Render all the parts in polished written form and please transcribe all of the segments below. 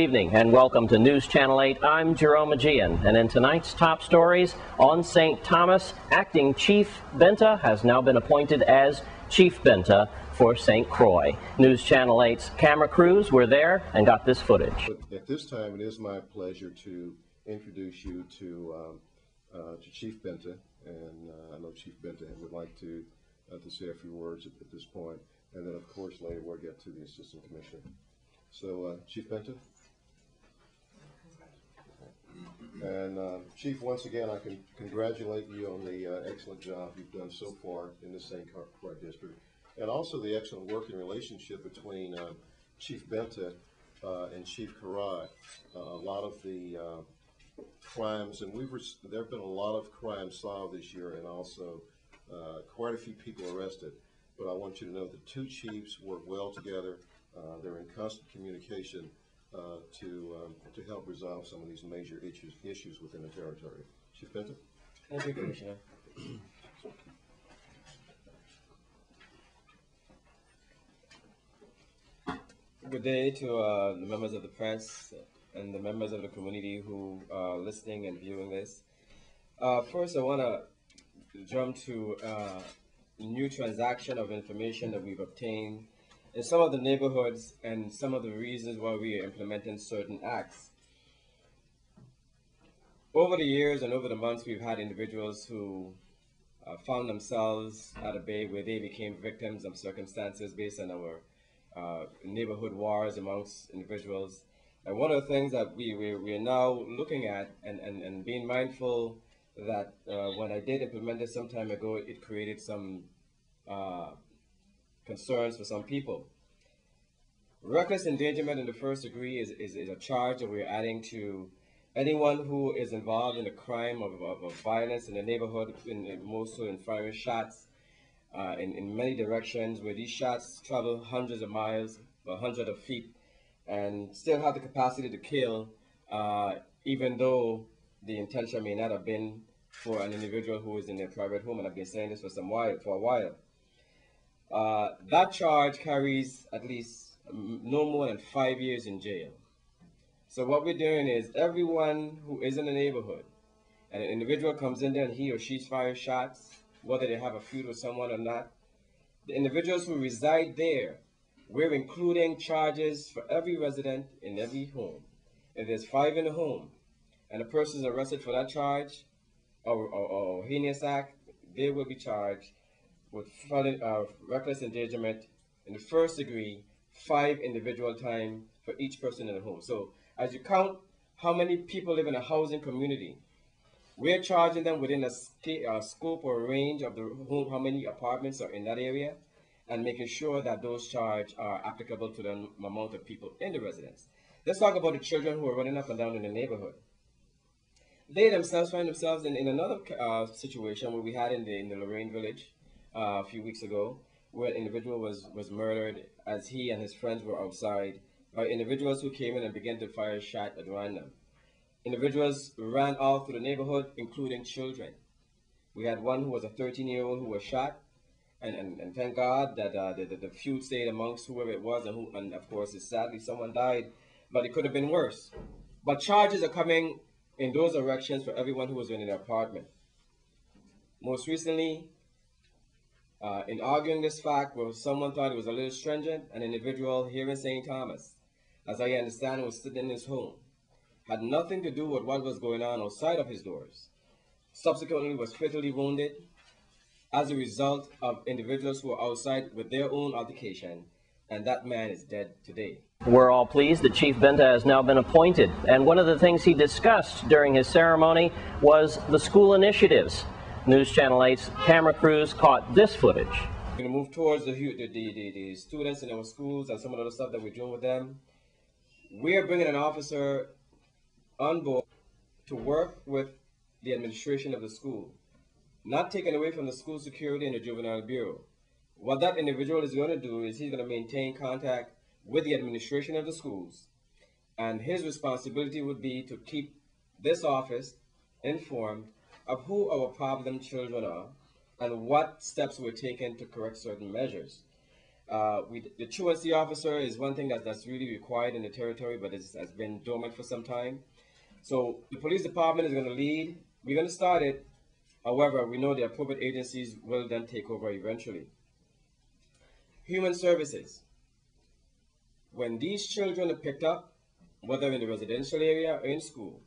evening and welcome to News Channel 8. I'm Jerome Aegean, and in tonight's top stories, on St. Thomas, Acting Chief Benta has now been appointed as Chief Benta for St. Croix. News Channel 8's camera crews were there and got this footage. At this time, it is my pleasure to introduce you to Chief Benta, and I know Chief Benta would like to say a few words at this point, and then of course later we'll get to the Assistant Commissioner. So, Chief Benta. And Chief, once again, I can congratulate you on the excellent job you've done so far in the St. Croix District, and also the excellent working relationship between Chief Benta and Chief Karai. A lot of the crimes, and there have been a lot of crimes solved this year, and also quite a few people arrested. But I want you to know the two chiefs work well together. They're in constant communication to help resolve some of these major issues within the territory. Chief Benta? Thank you, Commissioner. Good day to the members of the press and the members of the community who are listening and viewing this. First, I want to jump to a new transaction of information that we've obtained in some of the neighborhoods and some of the reasons why we are implementing certain acts. Over the years and over the months, we've had individuals who found themselves at a bay where they became victims of circumstances based on our neighborhood wars amongst individuals. And one of the things that we are now looking at and being mindful that when I did implement this some time ago, it created some concerns for some people. Reckless endangerment in the first degree is a charge that we're adding to anyone who is involved in a crime of violence in the neighborhood, most so in firing shots in many directions, where these shots travel hundreds of miles or hundreds of feet and still have the capacity to kill, even though the intention may not have been for an individual who is in their private home. And I've been saying this for a while. That charge carries at least no more than 5 years in jail. So what we're doing is everyone who is in the neighborhood and an individual comes in there and he or she fires shots, whether they have a feud with someone or not, the individuals who reside there, we're including charges for every resident in every home. If there's 5 in the home and a person is arrested for that charge or heinous act, they will be charged with reckless endangerment in the first degree, 5 individual time for each person in the home. So as you count how many people live in a housing community, we're charging them within a scope or range of the home, how many apartments are in that area, and making sure that those charges are applicable to the amount of people in the residence. Let's talk about the children who are running up and down in the neighborhood. They themselves find themselves in another situation where we had in the Lorraine village a few weeks ago, where an individual was murdered as he and his friends were outside by individuals who came in and began to fire a shot at random. Individuals ran all through the neighborhood, including children. We had one who was a 13-year-old who was shot, and thank God that the feud stayed amongst whoever it was, and of course, sadly, someone died, but it could have been worse. But charges are coming in those directions for everyone who was in an apartment. Most recently, in arguing this fact where someone thought it was a little stringent, an individual here in St. Thomas, as I understand, was sitting in his home, had nothing to do with what was going on outside of his doors, subsequently was fatally wounded as a result of individuals who were outside with their own altercation, and that man is dead today. We're all pleased that Chief Benta has now been appointed, and one of the things he discussed during his ceremony was the school initiatives. News Channel 8's camera crews caught this footage. We're going to move towards the students in our schools and some of the other stuff that we're doing with them. We are bringing an officer on board to work with the administration of the school, not taken away from the school security and the juvenile bureau. What that individual is going to do is he's going to maintain contact with the administration of the schools, and his responsibility would be to keep this office informed of who our problem children are and what steps were taken to correct certain measures. The truancy officer is one thing that's really required in the territory, but it has been dormant for some time. So the police department is going to lead. We're going to start it. However, we know the appropriate agencies will then take over eventually. Human services. When these children are picked up, whether in the residential area or in school,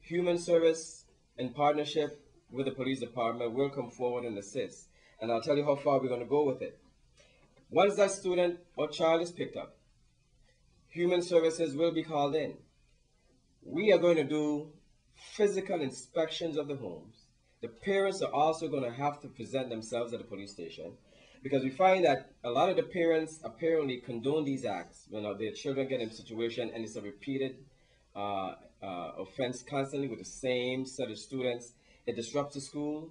human service in partnership with the police department will come forward and assist. And I'll tell you how far we're going to go with it. Once that student or child is picked up, human services will be called in. We are going to do physical inspections of the homes. The parents are also going to have to present themselves at the police station, because we find that a lot of the parents apparently condone these acts when their children get in a situation and it's a repeated offense constantly with the same set of students. It disrupts the school.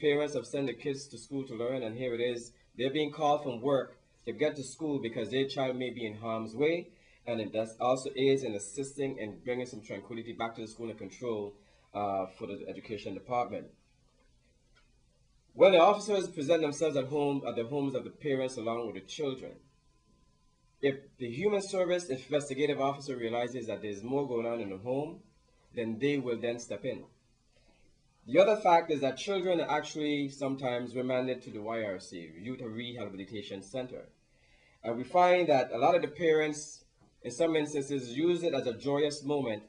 Parents have sent their kids to school to learn, and here it is. They're being called from work to get to school because their child may be in harm's way, and it does also aids in assisting and bringing some tranquility back to the school and control for the education department. When the officers present themselves at the homes of the parents along with the children, if the human service investigative officer realizes that there's more going on in the home, then they will then step in. The other fact is that children are actually sometimes remanded to the YRC, Youth Rehabilitation Center. And we find that a lot of the parents, in some instances, use it as a joyous moment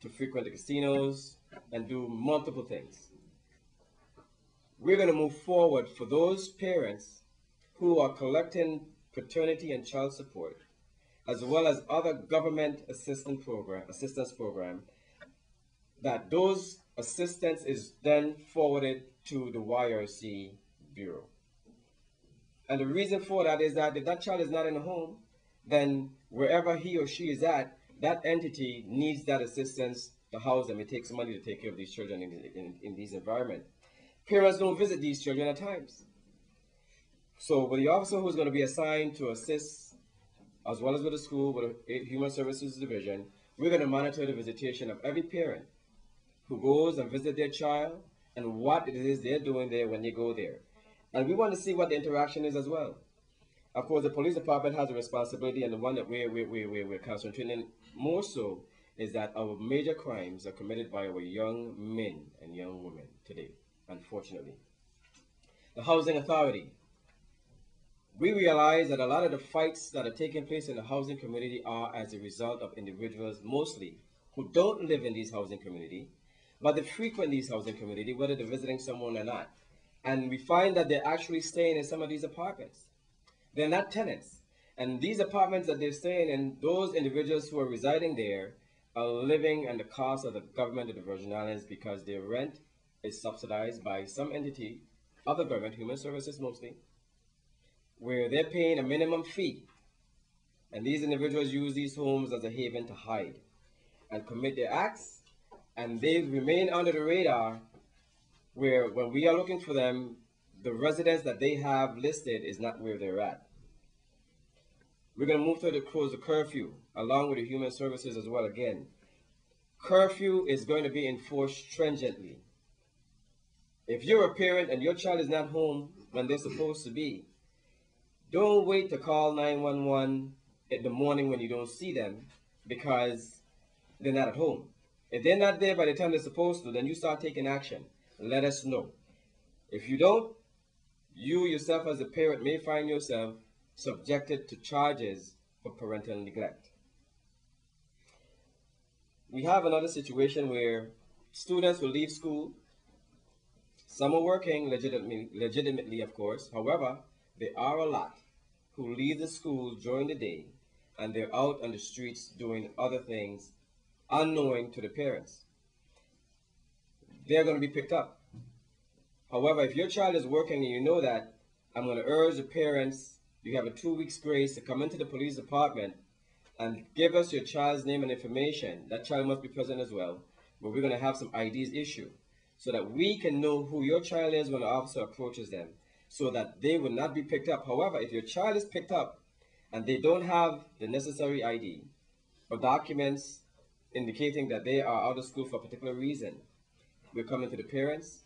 to frequent the casinos and do multiple things. We're going to move forward for those parents who are collecting paternity and child support, as well as other government assistance program, that those assistance is then forwarded to the YRC Bureau. And the reason for that is that if that child is not in the home, then wherever he or she is at, that entity needs that assistance to house them. It takes money to take care of these children in these environments. Parents don't visit these children at times. So with the officer who's going to be assigned to assist, as well as with the school, with the Human Services Division, we're going to monitor the visitation of every parent who goes and visits their child and what it is they're doing there when they go there. And we want to see what the interaction is as well. Of course, the police department has a responsibility, and the one that we're concentrating more so is that our major crimes are committed by our young men and young women today, unfortunately. The housing authority. We realize that a lot of the fights that are taking place in the housing community are as a result of individuals mostly who don't live in these housing community, but they frequent these housing community, whether they're visiting someone or not. And we find that they're actually staying in some of these apartments. They're not tenants. And these apartments that they're staying in, those individuals who are residing there are living at the cost of the government of the Virgin Islands because their rent is subsidized by some entity, other government, human services mostly, where they're paying a minimum fee. And these individuals use these homes as a haven to hide and commit their acts, and they remain under the radar, where when we are looking for them, the residence that they have listed is not where they're at. We're going to move to close the curfew, along with the human services as well again. Curfew is going to be enforced stringently. If you're a parent and your child is not home when they're supposed to be, don't wait to call 911 in the morning when you don't see them because they're not at home. If they're not there by the time they're supposed to, then you start taking action. Let us know. If you don't, you yourself as a parent may find yourself subjected to charges for parental neglect. We have another situation where students will leave school. Some are working legitimately, of course. However, there are a lot who leave the school during the day and they're out on the streets doing other things unknowing to the parents. They're going to be picked up. However, if your child is working and you know that, I'm going to urge the parents, you have a 2 weeks grace to come into the police department and give us your child's name and information. That child must be present as well, but we're going to have some IDs issued so that we can know who your child is when the officer approaches them, so that they will not be picked up. However, if your child is picked up and they don't have the necessary ID or documents indicating that they are out of school for a particular reason, we're coming to the parents,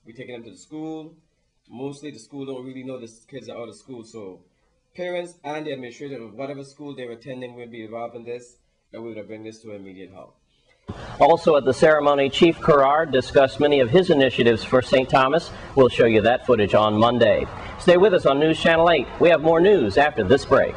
we're taking them to the school. Mostly the school don't really know the kids are out of school, so parents and the administrator of whatever school they're attending will be involved in this, and we will bring this to immediate halt. Also at the ceremony, Chief Currard discussed many of his initiatives for St. Thomas. We'll show you that footage on Monday. Stay with us on News Channel 8. We have more news after this break.